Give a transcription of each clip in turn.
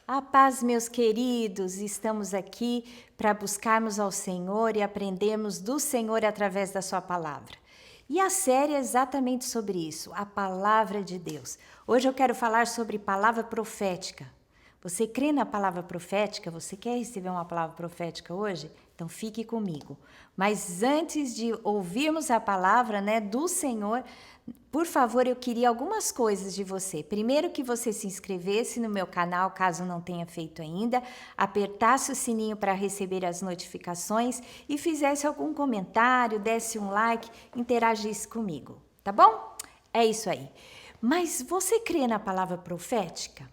A paz, meus queridos, estamos aqui para buscarmos ao Senhor e aprendermos do Senhor através da sua palavra. E a série é exatamente sobre isso, a palavra de Deus. Hoje eu quero falar sobre palavra profética. Você crê na palavra profética? Você quer receber uma palavra profética hoje? Então fique comigo. Mas antes de ouvirmos a palavra, do Senhor, por favor, eu queria algumas coisas de você. Primeiro, que você se inscrevesse no meu canal, caso não tenha feito ainda, apertasse o sininho para receber as notificações e fizesse algum comentário, desse um like, interagisse comigo, tá bom? É isso aí. Mas você crê na palavra profética?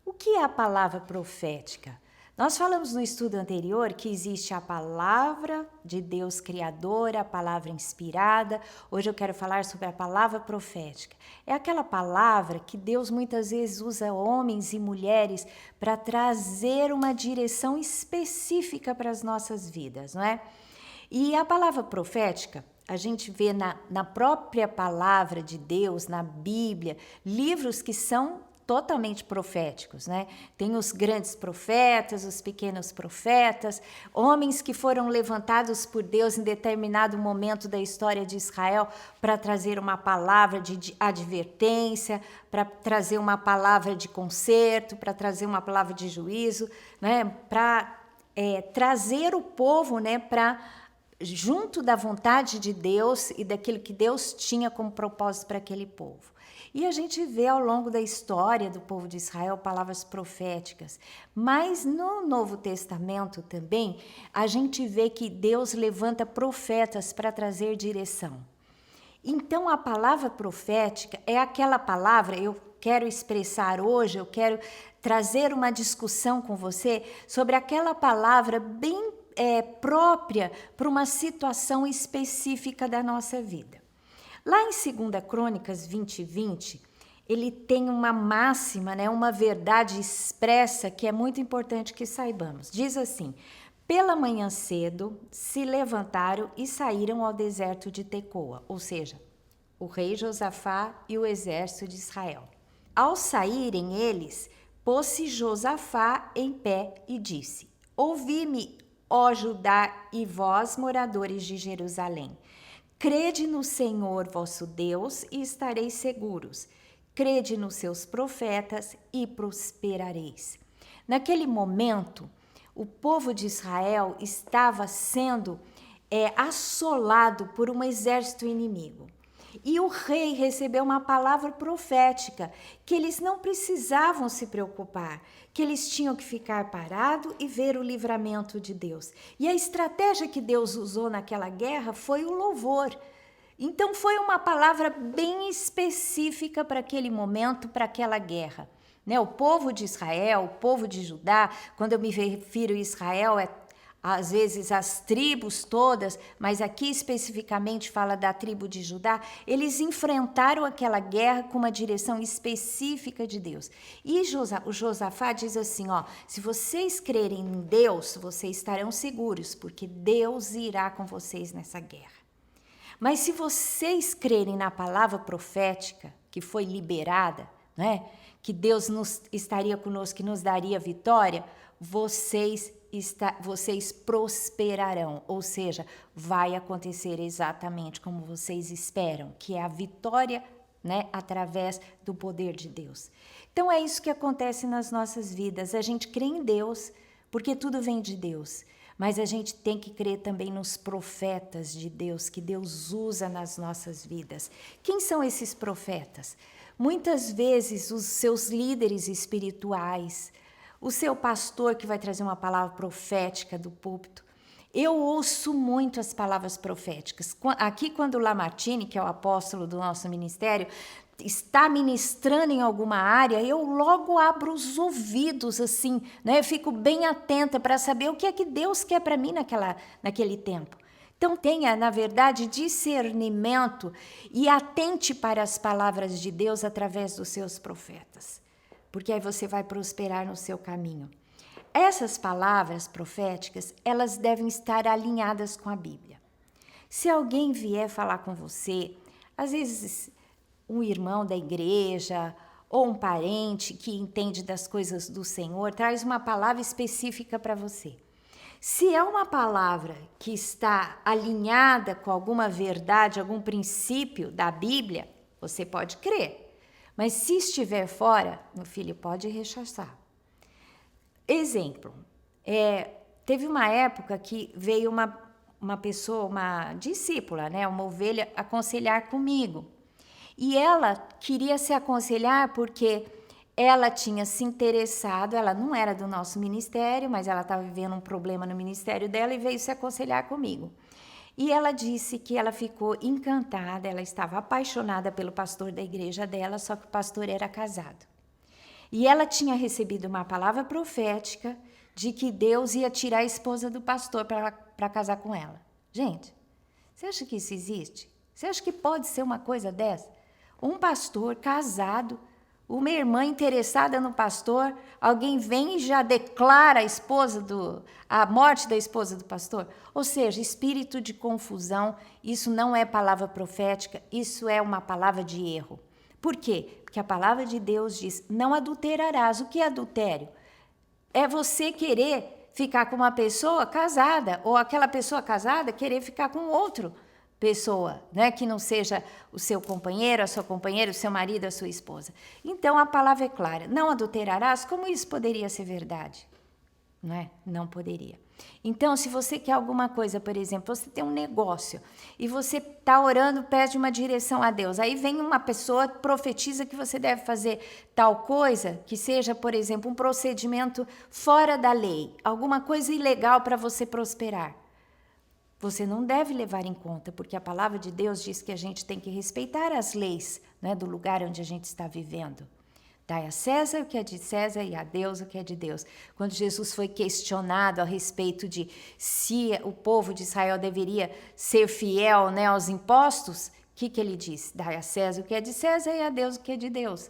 O que é a palavra profética? Nós falamos no estudo anterior que existe a palavra de Deus criadora, a palavra inspirada. Hoje eu quero falar sobre a palavra profética. É aquela palavra que Deus muitas vezes usa homens e mulheres para trazer uma direção específica para as nossas vidas, não é? E a palavra profética, a gente vê na própria palavra de Deus, na Bíblia, livros que são totalmente proféticos, né? Tem os grandes profetas, os pequenos profetas, homens que foram levantados por Deus em determinado momento da história de Israel para trazer uma palavra de advertência, para trazer uma palavra de conserto, para trazer uma palavra de juízo, né? Para trazer o povo, né? Para junto da vontade de Deus e daquilo que Deus tinha como propósito para aquele povo. E a gente vê ao longo da história do povo de Israel palavras proféticas, mas no Novo Testamento também a gente vê que Deus levanta profetas para trazer direção. Então a palavra profética é aquela palavra, eu quero expressar hoje, eu quero trazer uma discussão com você sobre aquela palavra bem própria para uma situação específica da nossa vida. Lá em 2 Crônicas 20:20, ele tem uma máxima, uma verdade expressa que é muito importante que saibamos. Diz assim: pela manhã cedo se levantaram e saíram ao deserto de Tecoa, ou seja, o rei Josafá e o exército de Israel. Ao saírem eles, pôs-se Josafá em pé e disse: ouvi-me, ó Judá e vós, moradores de Jerusalém. Crede no Senhor vosso Deus e estareis seguros. Crede nos seus profetas e prosperareis. Naquele momento, o povo de Israel estava sendo assolado por um exército inimigo. E o rei recebeu uma palavra profética, que eles não precisavam se preocupar, que eles tinham que ficar parados e ver o livramento de Deus. E a estratégia que Deus usou naquela guerra foi o louvor. Então foi uma palavra bem específica para aquele momento, para aquela guerra. O povo de Israel, o povo de Judá, quando eu me refiro a Israel, às vezes as tribos todas, mas aqui especificamente fala da tribo de Judá, eles enfrentaram aquela guerra com uma direção específica de Deus. E o Josafá diz assim, se vocês crerem em Deus, vocês estarão seguros, porque Deus irá com vocês nessa guerra. Mas se vocês crerem na palavra profética que foi liberada, que Deus estaria conosco, que nos daria vitória, vocês prosperarão, ou seja, vai acontecer exatamente como vocês esperam, que é a vitória, através do poder de Deus. Então é isso que acontece nas nossas vidas. A gente crê em Deus, porque tudo vem de Deus, mas a gente tem que crer também nos profetas de Deus, que Deus usa nas nossas vidas. Quem são esses profetas? Muitas vezes os seus líderes espirituais, o seu pastor que vai trazer uma palavra profética do púlpito. Eu ouço muito as palavras proféticas. Aqui, quando o Lamartine, que é o apóstolo do nosso ministério, está ministrando em alguma área, eu logo abro os ouvidos, assim, Eu fico bem atenta para saber o que é que Deus quer para mim naquele tempo. Então tenha, na verdade, discernimento e atente para as palavras de Deus através dos seus profetas, porque aí você vai prosperar no seu caminho. Essas palavras proféticas, elas devem estar alinhadas com a Bíblia. Se alguém vier falar com você, às vezes um irmão da igreja ou um parente que entende das coisas do Senhor, traz uma palavra específica para você. Se é uma palavra que está alinhada com alguma verdade, algum princípio da Bíblia, você pode crer. Mas se estiver fora, meu filho, pode rechaçar. Exemplo, teve uma época que veio uma pessoa, uma discípula, né, uma ovelha, aconselhar comigo. E ela queria se aconselhar porque ela tinha se interessado, ela não era do nosso ministério, mas ela estava vivendo um problema no ministério dela e veio se aconselhar comigo. E ela disse que ela ficou encantada, ela estava apaixonada pelo pastor da igreja dela, só que o pastor era casado. E ela tinha recebido uma palavra profética de que Deus ia tirar a esposa do pastor para casar com ela. Gente, você acha que isso existe? Você acha que pode ser uma coisa dessa? Um pastor casado, uma irmã interessada no pastor, alguém vem e já declara a morte da esposa do pastor? Ou seja, espírito de confusão, isso não é palavra profética, isso é uma palavra de erro. Por quê? Porque a palavra de Deus diz, não adulterarás. O que é adultério? É você querer ficar com uma pessoa casada, ou aquela pessoa casada querer ficar com outra pessoa, né? Que não seja o seu companheiro, a sua companheira, o seu marido, a sua esposa. Então, a palavra é clara, não adulterarás. Como isso poderia ser verdade? Não é? Não poderia. Então, se você quer alguma coisa, por exemplo, você tem um negócio e você está orando, pede uma direção a Deus. Aí vem uma pessoa, profetiza que você deve fazer tal coisa, que seja, por exemplo, um procedimento fora da lei, alguma coisa ilegal para você prosperar. Você não deve levar em conta, porque a palavra de Deus diz que a gente tem que respeitar as leis, né, do lugar onde a gente está vivendo. Dai a César o que é de César e a Deus o que é de Deus. Quando Jesus foi questionado a respeito de se o povo de Israel deveria ser fiel, né, aos impostos, o que ele disse? Dai a César o que é de César e a Deus o que é de Deus.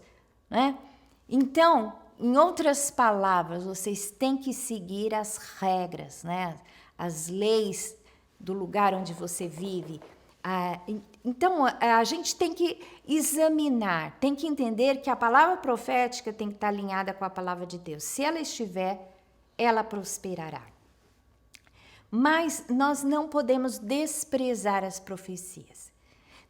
Né? Então, em outras palavras, vocês têm que seguir as regras, né, as leis do lugar onde você vive. Então, a gente tem que examinar, tem que entender que a palavra profética tem que estar alinhada com a palavra de Deus. Se ela estiver, ela prosperará. Mas nós não podemos desprezar as profecias.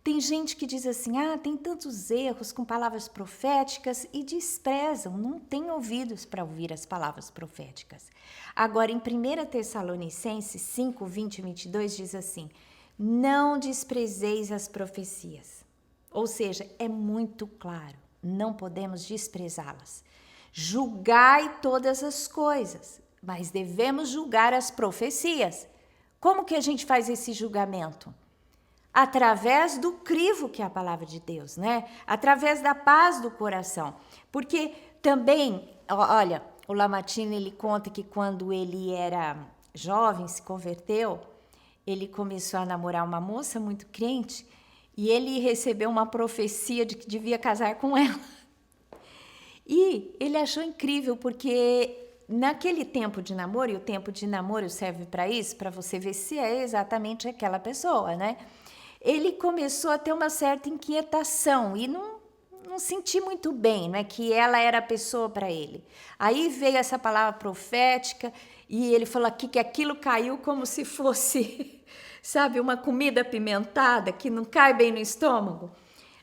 Tem gente que diz assim, tem tantos erros com palavras proféticas e desprezam, não tem ouvidos para ouvir as palavras proféticas. Agora, em 1 Tessalonicenses 5, 20 e 22 diz assim, não desprezeis as profecias. Ou seja, é muito claro, não podemos desprezá-las. Julgai todas as coisas, mas devemos julgar as profecias. Como que a gente faz esse julgamento? Através do crivo que é a palavra de Deus, né? Através da paz do coração. Porque também, olha, o Lamartine, ele conta que quando ele era jovem, se converteu, ele começou a namorar uma moça muito crente e ele recebeu uma profecia de que devia casar com ela. E ele achou incrível porque naquele tempo de namoro, e o tempo de namoro serve para isso, para você ver se é exatamente aquela pessoa, né? Ele começou a ter uma certa inquietação e não senti muito bem, né, que ela era a pessoa para ele. Aí veio essa palavra profética e ele falou aqui que aquilo caiu como se fosse, sabe, uma comida apimentada que não cai bem no estômago.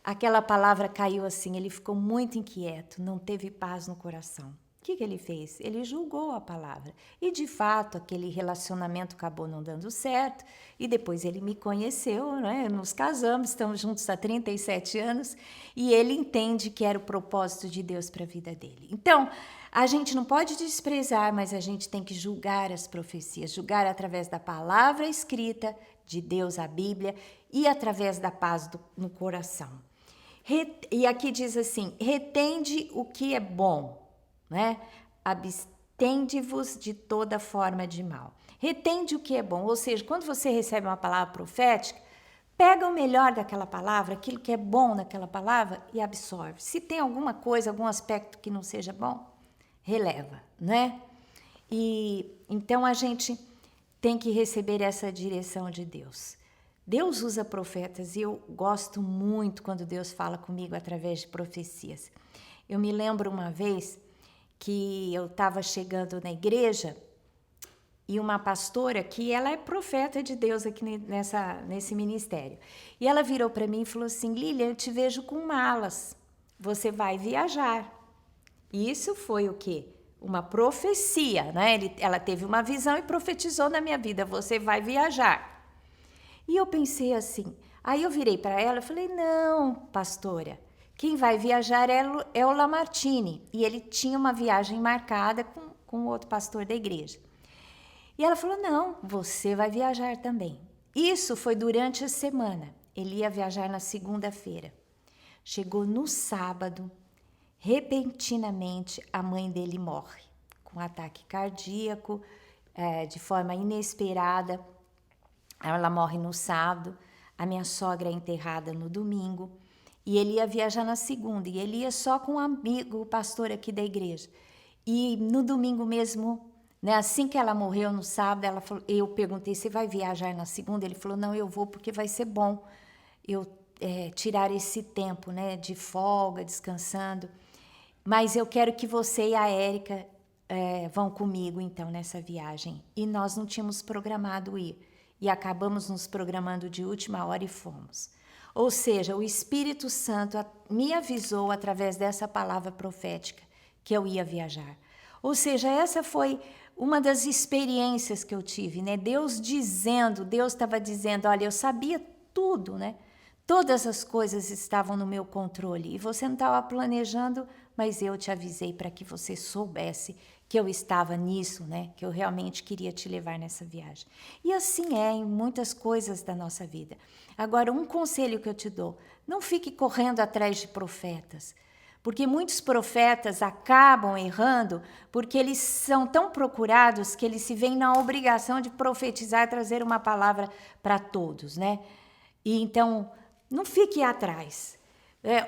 Aquela palavra caiu assim, ele ficou muito inquieto, não teve paz no coração. O que ele fez? Ele julgou a palavra. E, de fato, aquele relacionamento acabou não dando certo. E depois ele me conheceu, né? Nos casamos, estamos juntos há 37 anos. E ele entende que era o propósito de Deus para a vida dele. Então, a gente não pode desprezar, mas a gente tem que julgar as profecias. Julgar através da palavra escrita de Deus, a Bíblia, e através da paz no coração. E aqui diz assim, retende o que é bom, né? Abstende-vos de toda forma de mal. Retende o que é bom, ou seja, quando você recebe uma palavra profética, pega o melhor daquela palavra, aquilo que é bom naquela palavra e absorve. Se tem alguma coisa, algum aspecto que não seja bom, releva, né? E então a gente tem que receber essa direção de Deus. Deus usa profetas e eu gosto muito quando Deus fala comigo através de profecias. Eu me lembro uma vez que eu estava chegando na igreja e uma pastora, que ela é profeta de Deus aqui nesse ministério. E ela virou para mim e falou assim: Lilian, eu te vejo com malas, você vai viajar. E isso foi o quê? Uma profecia, né? Ela teve uma visão e profetizou na minha vida: você vai viajar. E eu pensei assim, aí eu virei para ela e falei: não, pastora, quem vai viajar é o Lamartine. E ele tinha uma viagem marcada com outro pastor da igreja. E ela falou: não, você vai viajar também. Isso foi durante a semana. Ele ia viajar na segunda-feira. Chegou no sábado, repentinamente a mãe dele morre, com ataque cardíaco, de forma inesperada. Ela morre no sábado, a minha sogra é enterrada no domingo, e ele ia viajar na segunda, e ele ia só com um amigo, o pastor aqui da igreja. E no domingo mesmo, né, assim que ela morreu no sábado, eu perguntei: você vai viajar na segunda? Ele falou: não, eu vou porque vai ser bom eu tirar esse tempo, né, de folga, descansando. Mas eu quero que você e a Érica vão comigo, então, nessa viagem. E nós não tínhamos programado ir. E acabamos nos programando de última hora e fomos. Ou seja, o Espírito Santo me avisou através dessa palavra profética que eu ia viajar. Ou seja, essa foi uma das experiências que eu tive, né? Deus estava dizendo: olha, eu sabia tudo, né? Todas as coisas estavam no meu controle e você não estava planejando, mas eu te avisei para que você soubesse que eu estava nisso, né? Que eu realmente queria te levar nessa viagem. E assim é em muitas coisas da nossa vida. Agora, um conselho que eu te dou: não fique correndo atrás de profetas, porque muitos profetas acabam errando porque eles são tão procurados que eles se veem na obrigação de profetizar, trazer uma palavra para todos, né? E então, não fique atrás.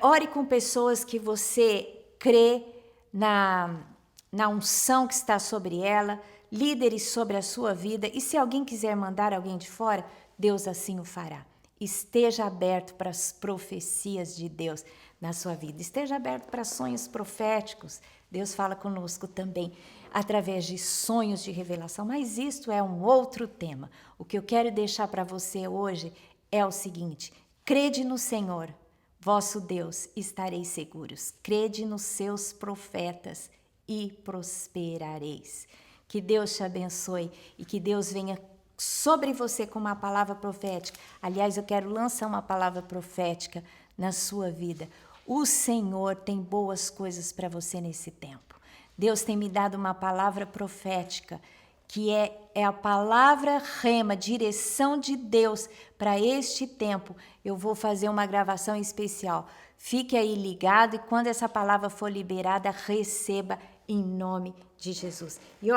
Ore com pessoas que você crê na unção que está sobre ela, líderes sobre a sua vida. E se alguém quiser mandar alguém de fora, Deus assim o fará. Esteja aberto para as profecias de Deus na sua vida. Esteja aberto para sonhos proféticos. Deus fala conosco também através de sonhos de revelação. Mas isto é um outro tema. O que eu quero deixar para você hoje é o seguinte: crede no Senhor, vosso Deus, estareis seguros. Crede nos seus profetas e prosperareis. Que Deus te abençoe e que Deus venha sobre você com uma palavra profética. Aliás, eu quero lançar uma palavra profética na sua vida. O Senhor tem boas coisas para você nesse tempo. Deus tem me dado uma palavra profética, que é a palavra rema, direção de Deus para este tempo. Eu vou fazer uma gravação especial. Fique aí ligado e quando essa palavra for liberada, receba em nome de Jesus. E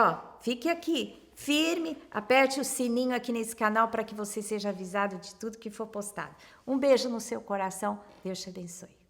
fique aqui, firme, aperte o sininho aqui nesse canal para que você seja avisado de tudo que for postado. Um beijo no seu coração, Deus te abençoe.